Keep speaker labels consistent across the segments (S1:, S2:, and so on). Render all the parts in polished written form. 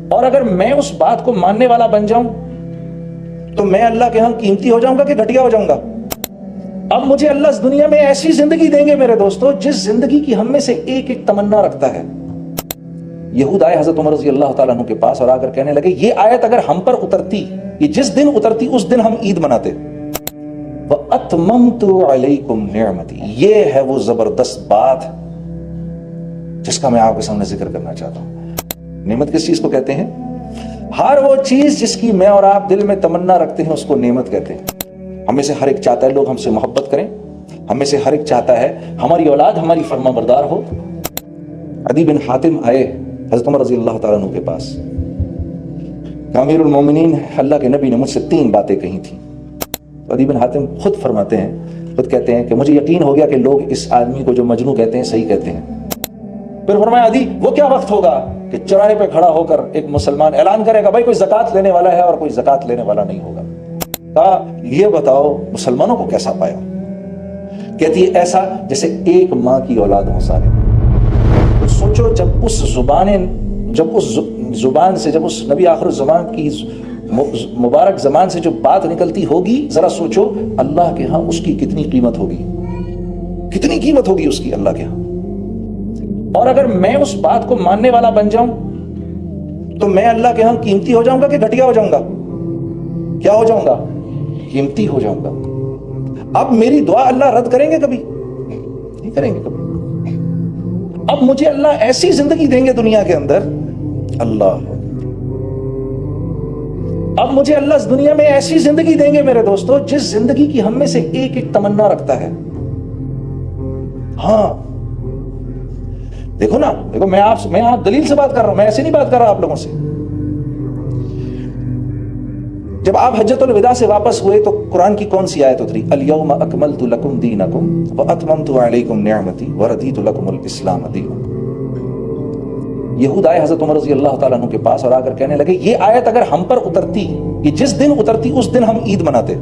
S1: اور اگر میں اس بات کو ماننے والا بن جاؤں تو میں اللہ کے ہاں قیمتی ہو جاؤں گا کہ گھٹیا ہو جاؤں گا؟ اب مجھے اللہ اس دنیا میں ایسی زندگی دیں گے میرے دوستو جس زندگی کی ہم میں سے ایک ایک تمنا رکھتا ہے۔ یہود آئے حضرت عمر رضی اللہ تعالیٰ عنہ کے پاس اور آ کر کہنے لگے یہ آیت اگر ہم پر اترتی، یہ جس دن اترتی اس دن ہم عید مناتے۔ وَأَتْمَمْتُ عَلَيْكُمْ نِعْمَتِي، یہ ہے وہ زبردست بات جس کا میں آپ کے سامنے ذکر کرنا چاہتا ہوں۔ نعمت کس چیز کو کہتے ہیں؟ ہر وہ چیز جس کی میں اور آپ دل میں تمنا رکھتے ہیں اس کو نعمت کہتے ہیں۔ ہم میں سے ہر ایک چاہتا ہے لوگ ہم سے محبت کریں، ہم میں سے ہر ایک چاہتا ہے ہماری اولاد ہماری فرما بردار ہو۔ عدی بن حاتم آئے حضرت عمر رضی اللہ تعالیٰ عنہ کے پاس، امیر المومنین اللہ کے نبی نے مجھ سے 3 باتیں کہی تھیں۔ عدی بن حاتم خود فرماتے ہیں، خود کہتے ہیں کہ مجھے یقین ہو گیا کہ لوگ اس آدمی کو جو مجنون کہتے ہیں صحیح کہتے ہیں۔ پھر فرمایا عدی وہ کیا وقت ہوگا کہ چوراہے پہ کھڑا ہو کر ایک مسلمان اعلان کرے گا بھائی کوئی زکوٰۃ لینے والا ہے اور کوئی زکوٰۃ لینے والا نہیں ہوگا۔ کہا یہ بتاؤ مسلمانوں کو کیسا پایا؟ کہتی ہے ایسا جیسے ایک ماں کی اولاد ہو سارے۔ تو سوچو جب اس زبان سے جب اس نبی آخر الزمان کی مبارک زبان سے جو بات نکلتی ہوگی، ذرا سوچو اللہ کے ہاں اس کی کتنی قیمت ہوگی، کتنی قیمت ہوگی اس کی اللہ کے ہاں۔ اور اگر میں اس بات کو ماننے والا بن جاؤں تو میں اللہ کے ہاں قیمتی ہو جاؤں گا کہ گھٹیا ہو جاؤں گا؟ کیا ہو جاؤں گا؟ قیمتی ہو جاؤں گا۔ اب میری دعا اللہ رد کریں گے کبھی؟ نہیں کریں گے کبھی۔ اب مجھے اللہ ایسی زندگی دیں گے دنیا کے اندر، اللہ اب مجھے اللہ اس دنیا میں ایسی زندگی دیں گے میرے دوستو جس زندگی کی ہم میں سے ایک ایک تمنا رکھتا ہے۔ ہاں دیکھو نا، دیکھو میں آپ دلیل سے بات کر رہا ہوں، میں ایسے نہیں بات کر رہا آپ لوگوں سے۔ جب آپ حجۃ الوداع سے واپس ہوئے تو قرآن کی کون سی آیت اتری؟ الیوم اکملت لکم دینکم واتممت علیکم نعمتی ورضیت لکم الاسلام دینا۔ یہود آئے حضرت عمر رضی اللہ تعالیٰ عنہ کے پاس اور آ کر کہنے لگے یہ آیت اگر ہم پر اترتی، یہ جس دن اترتی اس دن ہم عید مناتے۔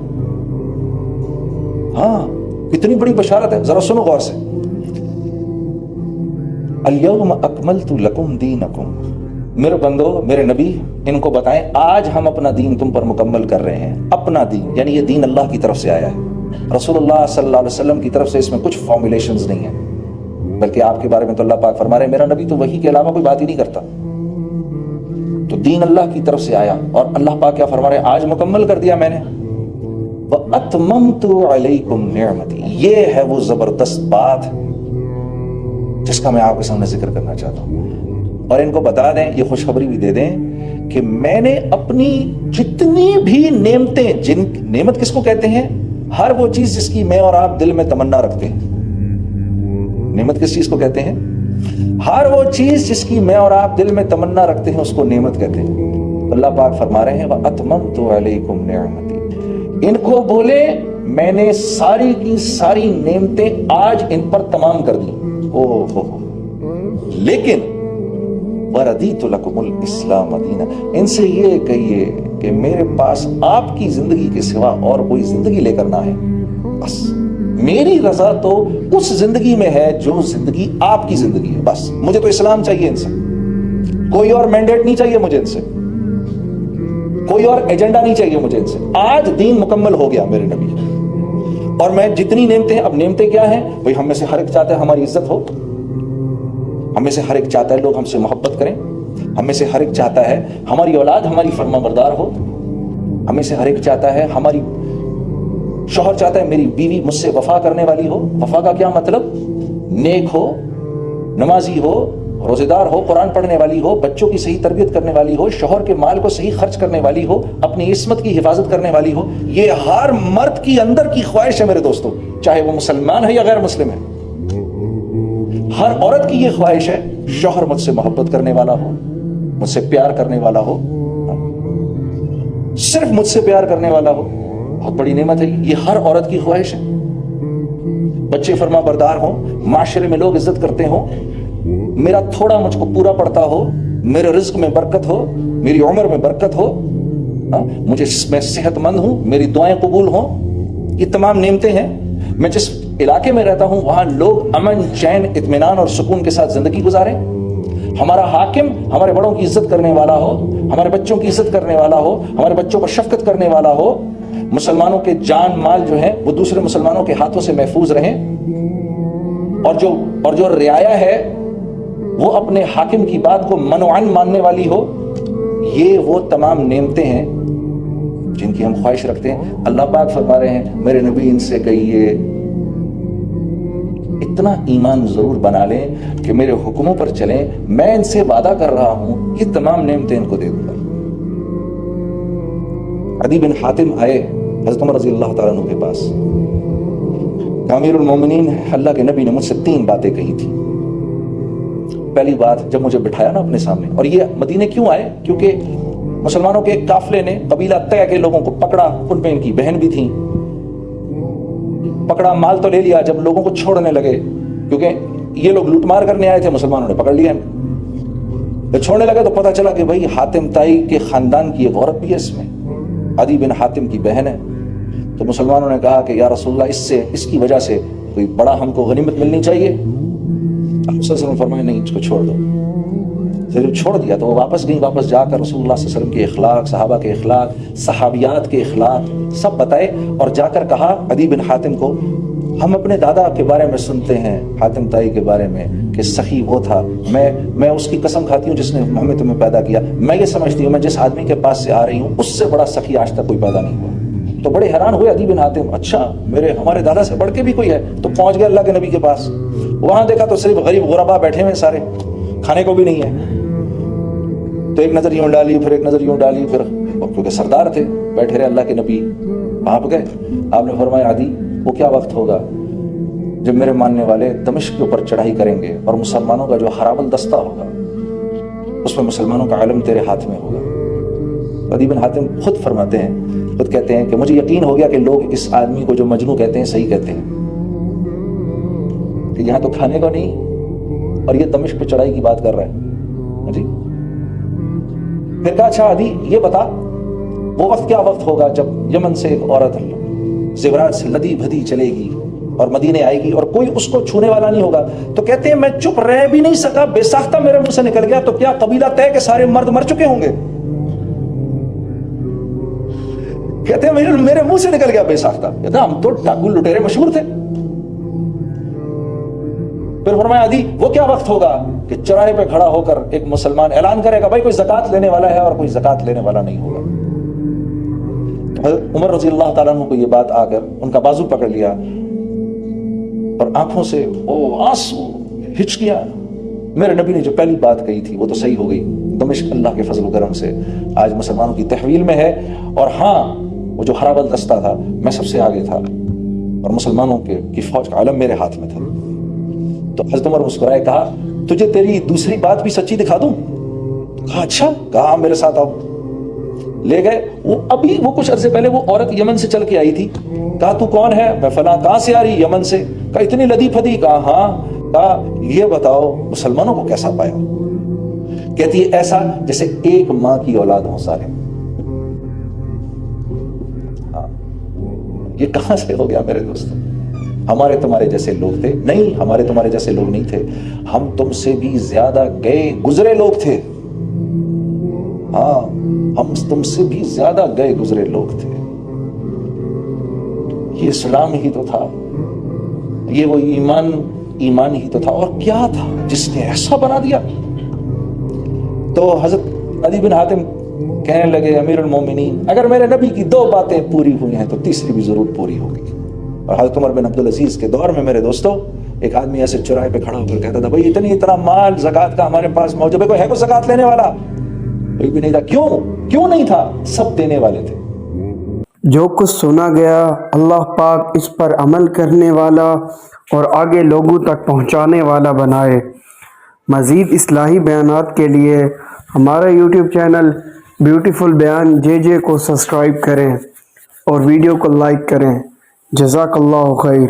S1: ہاں کتنی بڑی بشارت ہے، ذرا سنو غور سے۔ الیوم اکملت لکم دینکم، میرے بندو میرے نبی ان کو بتائیں آج ہم اپنا دین تم پر مکمل کر رہے ہیں۔ اپنا دین یعنی یہ دین اللہ کی طرف سے آیا ہے، رسول اللہ صلی اللہ علیہ وسلم کی طرف سے اس میں کچھ فارمولیشنز نہیں ہیں، بلکہ آپ کے بارے میں تو اللہ پاک فرما رہے ہیں میرا نبی تو وحی کے علاوہ کوئی بات ہی نہیں کرتا۔ تو دین اللہ کی طرف سے آیا اور اللہ پاک کیا فرما رہے ہیں؟ آج مکمل کر دیا میں نے۔ وَأَتْمَمْتُ عَلَيْكُمْ نِعْمَتِي، یہ ہے وہ زبردست بات جس کا میں آپ کے سامنے ذکر کرنا چاہتا ہوں۔ اور ان کو بتا دیں، یہ خوشخبری بھی دے دیں کہ میں نے اپنی جتنی بھی نعمتیں، نعمت کس کو کہتے ہیں؟ ہر وہ چیز جس کی میں اور آپ دل میں تمنا رکھتے ہیں۔ نعمت کس چیز کو کہتے ہیں؟ ہر وہ چیز جس کی میں اور آپ دل میں تمنا رکھتے ہیں اس کو نعمت کہتے ہیں۔ اللہ پاک فرما رہے ہیں وَأَتْمَمْتُ عَلَيْكُمْ نِعْمَتِي، ان کو بولے میں نے ساری کی ساری نعمتیں آج ان پر تمام کر دی۔ لیکن وَرَضِيتُ لَكُمُ الْإِسْلَامَ دِينًا، ان سے یہ کہیے کہ میرے پاس آپ کی زندگی کے سوا اور کوئی زندگی لے کر نہ ہے، بس میری رضا تو اس زندگی میں ہے جو زندگی آپ کی زندگی ہے، بس مجھے تو اسلام چاہیے ان سے، کوئی اور مینڈیٹ نہیں چاہیے مجھے ان سے، کوئی اور ایجنڈا نہیں چاہیے مجھے ان سے۔ آج دین مکمل ہو گیا میرے نبی، اور میں جتنی نعمتیں، اب نعمتیں کیا ہیں بھائی؟ ہم میں سے ہر ایک چاہتا ہے ہماری عزت ہو، ہم میں سے ہر ایک چاہتا ہے لوگ ہم سے محبت کریں، ہم میں سے ہر ایک چاہتا ہے ہماری اولاد ہماری فرما بردار ہو، ہم میں سے ہر ایک چاہتا ہے ہماری شوہر چاہتا ہے میری بیوی مجھ سے وفا کرنے والی ہو۔ وفا کا کیا مطلب؟ نیک ہو، نمازی ہو، روزے دار ہو، قرآن پڑھنے والی ہو، بچوں کی صحیح تربیت کرنے والی ہو، شوہر کے مال کو صحیح خرچ کرنے والی ہو، اپنی عصمت کی حفاظت کرنے والی ہو۔ یہ ہر مرد کی اندر کی خواہش ہے میرے دوستو، چاہے وہ مسلمان ہے یا غیر مسلم ہے۔ ہر عورت کی یہ خواہش ہے شوہر مجھ سے محبت کرنے والا ہو، مجھ سے پیار کرنے والا ہو، صرف مجھ سے پیار کرنے والا ہو۔ بہت بڑی نعمت ہے یہ، ہر عورت کی خواہش ہے۔ بچے فرما بردار ہوں، معاشرے میں لوگ عزت کرتے ہوں، میرا تھوڑا مجھ کو پورا پڑتا ہو، میرے رزق میں برکت ہو، میری عمر میں برکت ہو، میں صحت مند ہوں، میری دعائیں قبول ہوں۔ یہ تمام نعمتیں ہیں۔ میں جس علاقے میں رہتا ہوں وہاں لوگ امن، چین، اطمینان اور سکون کے ساتھ زندگی گزاریں۔ ہمارا حاکم ہمارے بڑوں کی عزت کرنے والا ہو, ہمارے بچوں کی عزت کرنے والا ہو, ہمارے بچوں پر شفقت کرنے والا ہو, مسلمانوں کے جان مال جو ہیں وہ دوسرے مسلمانوں کے ہاتھوں سے محفوظ رہیں, اور جو رعایا ہے وہ اپنے حاکم کی بات کو منوعاً ماننے والی ہو. یہ وہ تمام نعمتیں ہیں جن کی ہم خواہش رکھتے ہیں. اللہ پاک فرما رہے ہیں میرے نبی ان سے کہیے اتنا ایمان ضرور بنا لیں کہ میرے حکموں پر چلیں, میں ان سے وعدہ کر رہا ہوں یہ تمام نعمتیں ان کو دے دوں گا. عدی بن حاتم آئے حضرت عمر رضی اللہ تعالیٰ عنہ کے پاس. امیر المومنین, اللہ کے نبی نے مجھ سے 3 باتیں کہی تھی. پہلی بات, جب مجھے بٹھایا نا اپنے سامنے, اور یہ مدینے کیوں آئے, کیونکہ مسلمانوں کے ایک قافلے نے قبیلہ طے کے لوگوں کو پکڑا, ان میں ان کی بہن بھی تھیں, پکڑا, مال تو لے لیا. جب لوگوں کو چھوڑنے لگے, کیونکہ یہ لوگ لوٹ مار کرنے آئے تھے, مسلمانوں نے پکڑ لیا, جب چھوڑنے لگے تو پتا چلا کہ بھائی حاتم تائی کے خاندان کی ایک عورت بھی ہے اس میں, عدی بن حاتم کی بہن ہے. تو مسلمانوں نے کہا کہ یا رسول اللہ اس کی وجہ سے کوئی بڑا ہم کو غنیمت ملنی چاہیے. آپ صلی اللہ علیہ وسلم فرمائے نہیں, اس کو چھوڑ دو. جب چھوڑ دیا تو وہ واپس گئی, واپس جا کر رسول اللہ صلی اللہ علیہ وسلم کے اخلاق, صحابہ کے اخلاق, صحابیات کے اخلاق سب بتائے, اور جا کر کہا عدی بن حاتم کو ہم اپنے دادا کے بارے میں سنتے ہیں, حاتم تائی کے بارے میں, کہ سخی وہ تھا, میں اس کی قسم کھاتی ہوں جس نے ہمیں تمہیں پیدا کیا. میں یہ سمجھتی ہوں میں جس آدمی کے پاس سے آ رہی ہوں اس سے بڑا سخی آج تک کوئی پیدا نہیں ہوا. تو بڑے حیران ہوئے عدی بن حاتم, اچھا ہمارے دادا سے بڑھ کے بھی کوئی ہے. تو پہنچ گئے اللہ کے نبی کے پاس, وہاں دیکھا تو صرف غریب غربا بیٹھے ہوئے سارے, کھانے کو بھی نہیں ہے. تو ایک نظر یوں ڈالی, پھر ایک نظر یوں ڈالی, پھر کیونکہ سردار تھے بیٹھے رہے, اللہ کے نبی آپ گئے. آپ نے فرمایا عدی وہ کیا وقت ہوگا جب میرے ماننے والے دمشق کے اوپر چڑھائی کریں گے اور مسلمانوں کا جو حرابل دستہ ہوگا اس میں مسلمانوں کا علم تیرے ہاتھ میں ہوگا. عدی بن حاتم خود فرماتے ہیں, خود کہتے ہیں کہ مجھے یقین ہو گیا کہ لوگ اس آدمی کو جو مجنون کہتے ہیں صحیح کہتے ہیں, کہ یہاں تو کھانے کو نہیں اور یہ دمشق پہ چڑھائی کی بات کر رہا ہے. جی پھر کہا اچھا عدی یہ بتا وہ وقت کیا وقت ہوگا جب یمن سے ایک عورت زیورات سے لدی بھدی چلے گی اور مدینے آئے گی اور کوئی اس کو چھونے والا نہیں ہوگا. تو کہتے ہیں میں چپ رہ بھی نہیں سکا, بے ساختہ میرے منہ سے نکل گیا, تو کیا قبیلہ طے کے سارے مرد مر چکے ہوں گے؟ کہتے ہیں میرے منہ سے نکل گیا بے ساختہ, کہتے ہیں ہم تو ڈاکو لٹیرے مشہور تھے. پھر فرمایا عدی وہ کیا وقت ہوگا کہ چوراہے پہ کھڑا ہو کر ایک مسلمان اعلان کرے گا بھائی کوئی زکات لینے والا ہے اور کوئی زکات لینے والا نہیں ہوگا. عمر رضی اللہ تعالیٰ عنہ کو یہ بات آ کر ان کا بازو پکڑ لیا اور آنکھوں سے آنسو ہچکیا. میرے نبی نے جو پہلی بات کہی تھی وہ تو صحیح ہو گئی. دمشق اللہ کے فضل و کرم سے آج مسلمانوں کی تحویل میں ہے, اور ہاں وہ جو حرابل دستہ تھا میں سب سے آگے تھا اور مسلمانوں کی فوج کا علم میرے ہاتھ میں تھا. تو حضرت عمر مسکرائے, کہا تجھے تیری دوسری بات بھی سچی دکھا دوں؟ کہا اچھا, کہا میرے ساتھ آؤ. لے گئے. وہ کچھ عرصے پہلے وہ عورت یمن سے چل کے آئی تھی. کہا تو کون ہے؟ میں فلاں. کہاں سے آ رہی؟ یمن سے. کہا اتنی لدی پھدی؟ کہا ہاں. کہا یہ بتاؤ مسلمانوں کو کیسا پایا؟ کہتی ہے ایسا جیسے ایک ماں کی اولاد ہو سارے. ہاں یہ کہاں سے ہو گیا میرے دوستوں؟ ہمارے تمہارے جیسے لوگ تھے؟ نہیں, ہمارے تمہارے جیسے لوگ نہیں تھے, ہم تم سے بھی زیادہ گئے گزرے لوگ تھے. ہاں ہم تم سے بھی زیادہ گئے گزرے لوگ تھے. یہ اسلام ہی تو تھا, یہ وہ ایمان ہی تو تھا, اور کیا تھا جس نے ایسا بنا دیا. تو حضرت عدی بن حاتم کہنے لگے امیر المومنین اگر میرے نبی کی 2 باتیں پوری ہوئی ہیں تو تیسری بھی ضرور پوری ہوگی. اور حضرت عمر بن عبدالعزیز کے دور میں میرے دوستوں ایک آدمی ایسے چوراہے پہ کھڑا ہو کر کہتا تھا بھائی اتنا مال زکات کا ہمارے پاس موجود ہے, کوئی ہے کوئی زکات لینے والا؟ کوئی بھی نہیں تھا. کیوں نہیں تھا؟ سب دینے والے تھے.
S2: جو کچھ سنا گیا اللہ پاک اس پر عمل کرنے والا اور آگے لوگوں تک پہنچانے والا بنائے. مزید اصلاحی بیانات کے لیے ہمارا یوٹیوب چینل بیوٹیفل بیان JJ کو سبسکرائب کریں اور ویڈیو کو لائک کریں. جزاک اللہ خیر.